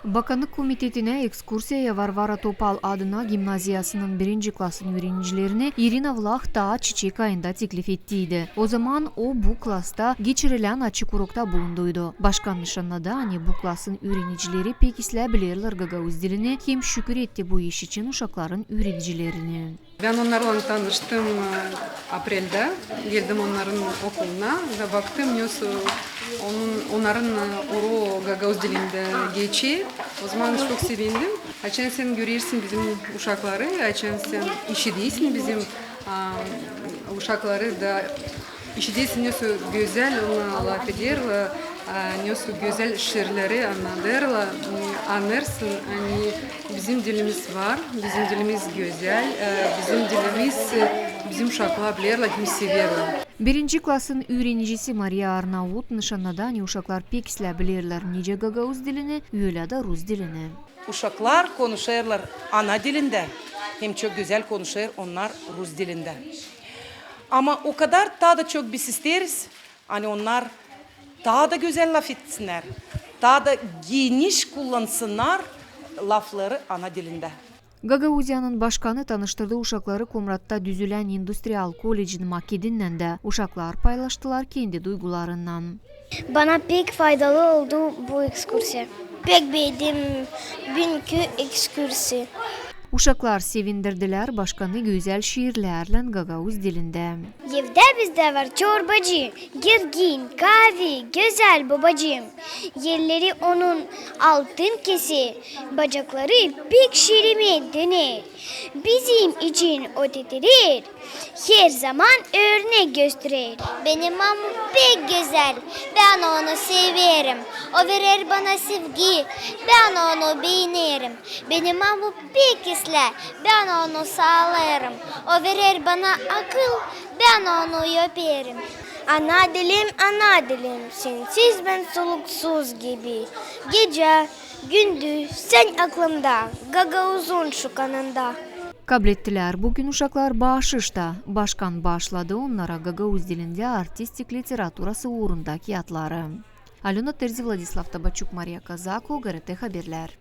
Bakanlık Komitetine ekskursiyaya Varvara Topal adına gimnaziyasının 1. klasın öğrencilerini Irina Vlach daha çiçek ayında teklif ettiydi. O zaman o bu klasta geçirilen açık urukta bulunduydu. Başkan nişanladı bu klasın öğrencileri pek isleyebilirler Gagavuz dilini, hem şükür etti bu iş için uşakların öğrencilerini. Ben onlarla tanıştım April'de. Geldim onların okuluna ve baktım onların oru Gagavuz dilinde geçiyor. O zaman çok sevindim. Açan sen görüyorsun bizim uşakları, açan sen işitiyorsun bizim uşakları da işitiyorsun nasıl güzel anlatırlar, nasıl güzel şiirleri anlatırlar, anlarsın. Bizim dilimiz var, bizim dilimiz güzel, bizim dilimiz bizim uşaklar bilirler, hem seviyorlar. 1. klasın öğrencisi Maria Arnavut nişanladan uşaklar pek isleyebilirler nice Gagavuz dilini, öyle de Rus dilini. Uşaklar konuşurlar ana dilinde, hem çok güzel konuşur onlar Rus dilinde. Ama o kadar daha da çok biz isteriz, onlar daha da güzel laf etsinler, daha da geniş kullansınlar lafları ana dilinde. Gagavuzya'nın başkanı tanıştırdığı uşakları Komrat'ta düzülen Industrial College'in maketinden de uşaklar paylaştılar kendi duygularından. Bana pek faydalı oldu bu ekskursiya. Pek beğendim bugünkü ekskursiya. Uşaklar sevindirdiler başkanı güzel şiirlerle Gagavuz dilinde. Evde bizde var çorbacı, gergin, kahve, güzel babacığım. Yerleri onun altın kesi, bacakları pek şirime döner. Bizim için o titrer, her zaman örnek gösterir. Benim mamam pek güzel, ben onu severim. O verir bana sevgi, ben onu beğenirim. Benim mamam pek isler, ben onu sağlarım. O verir bana akıl, ben onu öperim. Ana dilim, sensiz ben soluksuz gibi. Gece, gündüz sen aklımda, Gagavuz'un şu kanında. Kabul ettiler. Bugün uşaklar bağışışta. Başkan bağışladı onlara Gagavuz dilinde artistik literaturası uğrundaki adları. Alena Terzi, Vladislav Tabachuk, Maria Kazako, GRT Haberler.